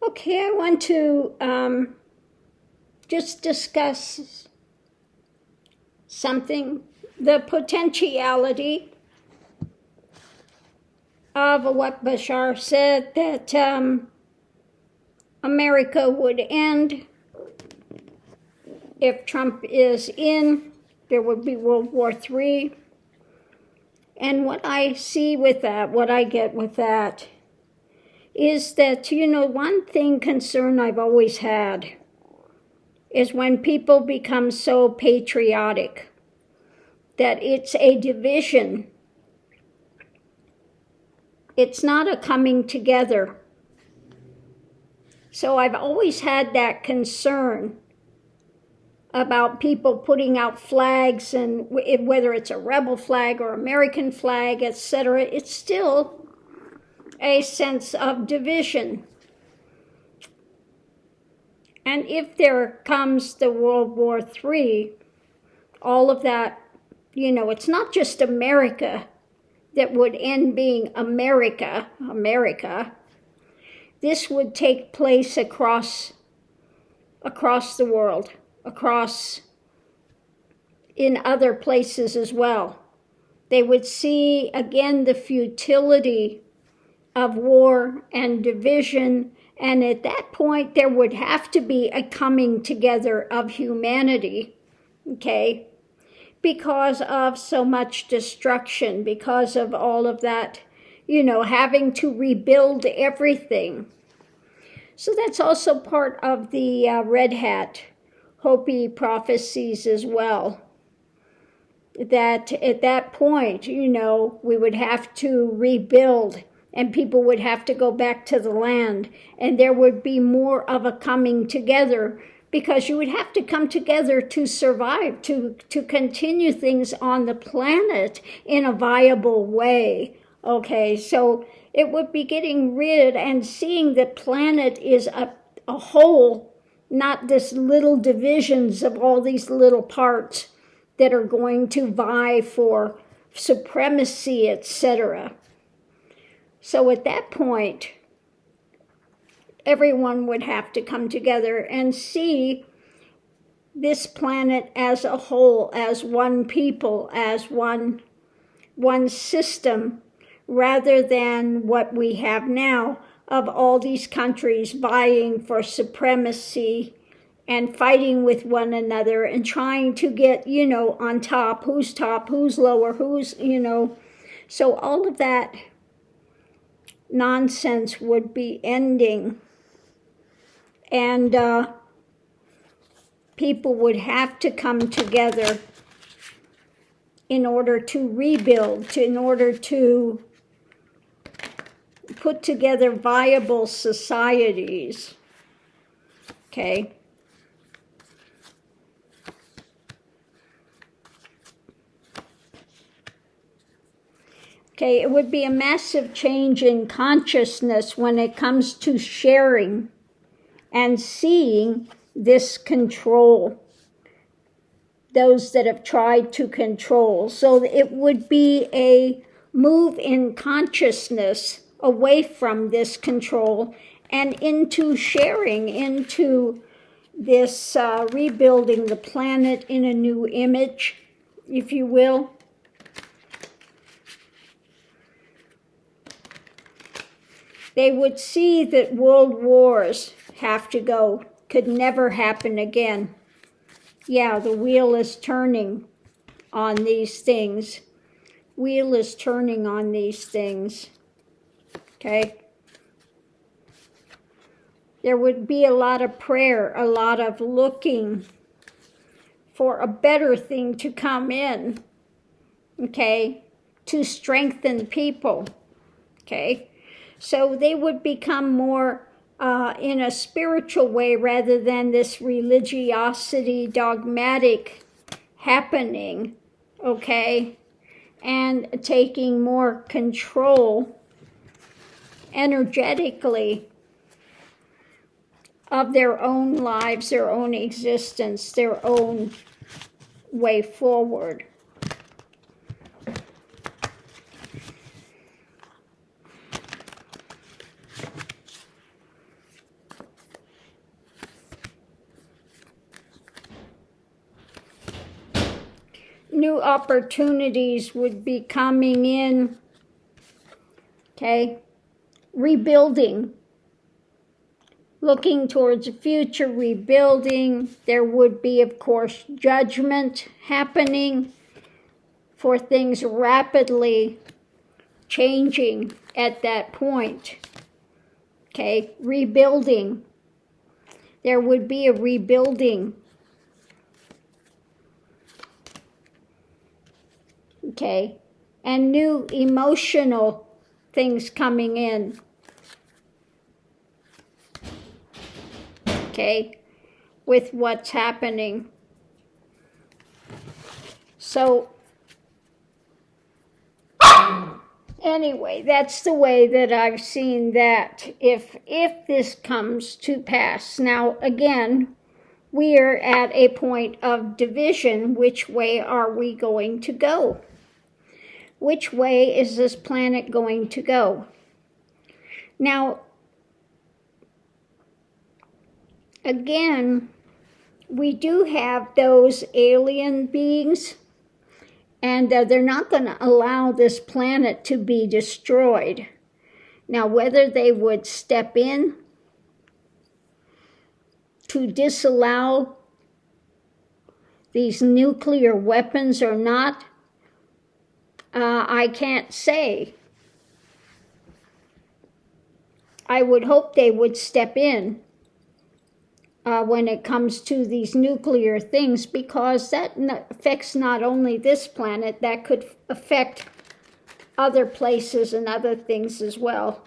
Okay, I want to just discuss something, the potentiality of what Bashar said, that America would end if Trump is in. There would be World War III. And what I see with that, what I get with that, is that, one concern I've always had is when people become so patriotic that it's a division. It's not a coming together. So I've always had that concern about people putting out flags, and whether it's a rebel flag or American flag, etc., it's still a sense of division. And if there comes the World War III, all of that, it's not just America that would end being America. This would take place across the world, in other places as well. They would see again the futility of war and division, and at that point there would have to be a coming together of humanity, okay, because of so much destruction, because of all of that, having to rebuild everything. So that's also part of the Red Hat Hopi prophecies as well, that at that point, we would have to rebuild, and people would have to go back to the land, and there would be more of a coming together, because you would have to come together to survive, to continue things on the planet in a viable way. Okay, so it would be getting rid and seeing the planet is a whole, not this little divisions of all these little parts that are going to vie for supremacy, etc. So at that point, everyone would have to come together and see this planet as a whole, as one people, as one system, rather than what we have now of all these countries vying for supremacy and fighting with one another and trying to get, on top, who's lower, who's, So all of that nonsense would be ending, and people would have to come together in order to rebuild, in order to put together viable societies. Okay. Okay, it would be a massive change in consciousness when it comes to sharing and seeing this control, those that have tried to control. So it would be a move in consciousness away from this control and into sharing, into this rebuilding the planet in a new image, if you will. They would see that world wars have to go, could never happen again. Yeah, the wheel is turning on these things. Wheel is turning on these things. Okay? There would be a lot of prayer, a lot of looking for a better thing to come in. Okay? To strengthen people. Okay? So they would become more in a spiritual way rather than this religiosity, dogmatic happening, okay? And taking more control energetically of their own lives, their own existence, their own way forward. new opportunities would be coming in, okay? Rebuilding, looking towards the future, rebuilding. There would be, of course, judgment happening for things rapidly changing at that point, okay? Rebuilding. There would be a rebuilding. Okay, and new emotional things coming in. Okay, with what's happening. So, anyway, that's the way that I've seen that if this comes to pass. Now, again, we're at a point of division. Which way are we going to go? Which way is this planet going to go? Now, again, we do have those alien beings, and they're not going to allow this planet to be destroyed. Now, whether they would step in to disallow these nuclear weapons or not, I can't say. I would hope they would step in when it comes to these nuclear things, because that affects not only this planet, that could affect other places and other things as well.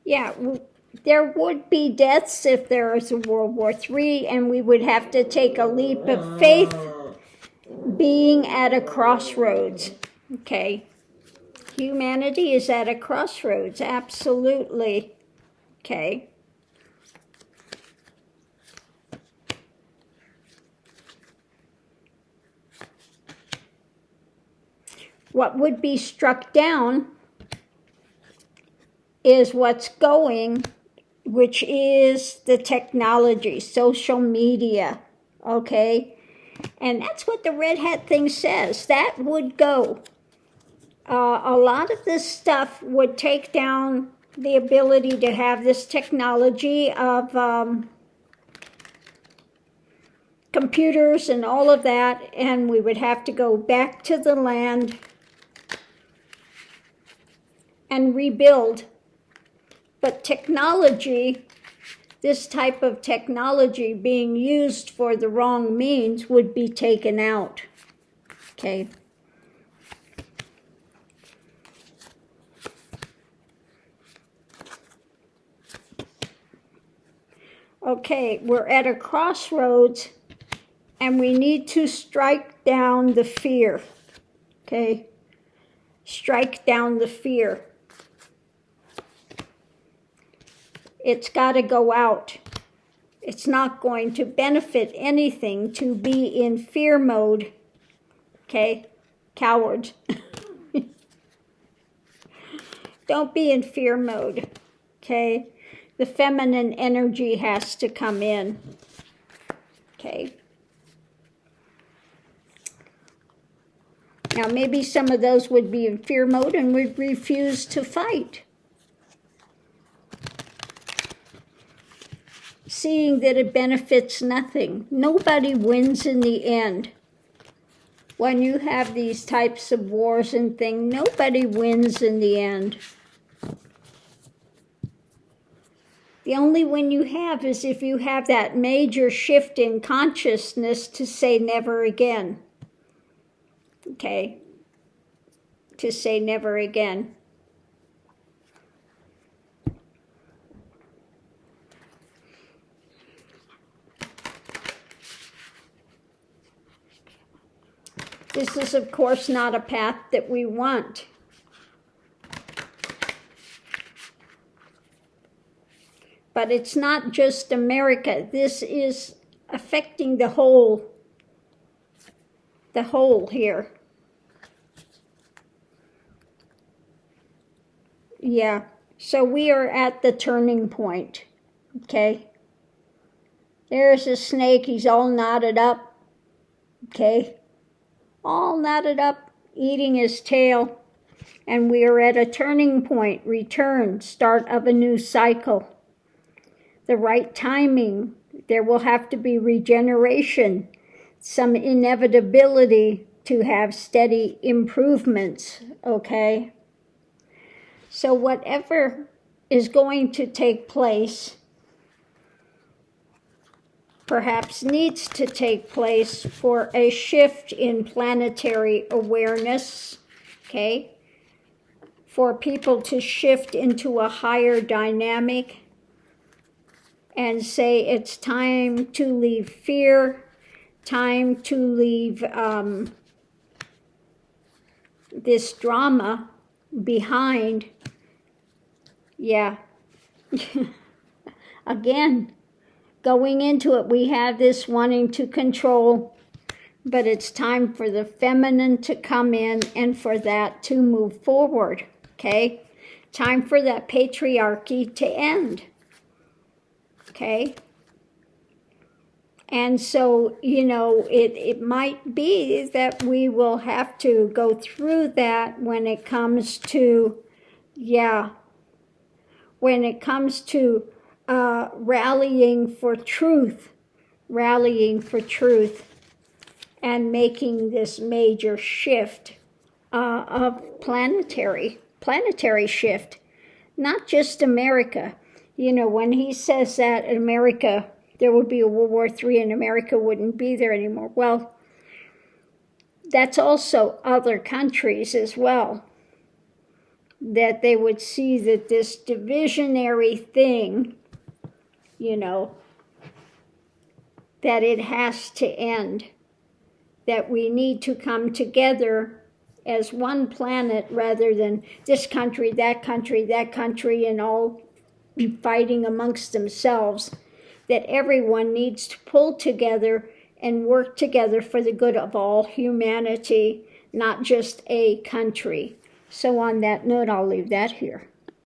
Yeah, there would be deaths if there is a World War III, and we would have to take a leap of faith being at a crossroads, okay? Humanity is at a crossroads, absolutely, okay? What would be struck down is what's going, which is the technology, social media, okay? And that's what the red hat thing says. That would go. A lot of this stuff would take down the ability to have this technology of computers and all of that, and we would have to go back to the land and rebuild. But technology, this type of technology being used for the wrong means, would be taken out, okay? Okay, we're at a crossroads, and we need to strike down the fear, okay? Strike down the fear. It's got to go out. It's not going to benefit anything to be in fear mode, okay? Cowards. Don't be in fear mode, okay? The feminine energy has to come in, okay? Now, maybe some of those would be in fear mode and would refuse to fight, seeing that it benefits nothing. Nobody wins in the end. When you have these types of wars and things, nobody wins in the end. The only win you have is if you have that major shift in consciousness to say never again. Okay? To say never again. This is, of course, not a path that we want. But it's not just America. This is affecting the whole the hole here. Yeah, so we are at the turning point, okay? There's a snake, he's all knotted up, okay? All knotted up, eating his tail. And we are at a turning point, return, start of a new cycle. The right timing, there will have to be regeneration, some inevitability to have steady improvements, okay? So whatever is going to take place, perhaps needs to take place for a shift in planetary awareness, okay? For people to shift into a higher dynamic and say it's time to leave fear, time to leave this drama behind. Yeah. Again, going into it, we have this wanting to control, but it's time for the feminine to come in and for that to move forward, okay? Time for that patriarchy to end, okay? And so, you know, it might be that we will have to go through that when it comes to, when it comes to rallying for truth, and making this major shift of planetary shift, not just America. You know, when he says that in America, there would be a World War III and America wouldn't be there anymore. Well, that's also other countries as well, that they would see that this divisionary thing, you know, that it has to end, that we need to come together as one planet rather than this country, and all be fighting amongst themselves, that everyone needs to pull together and work together for the good of all humanity, not just a country. So on that note, I'll leave that here.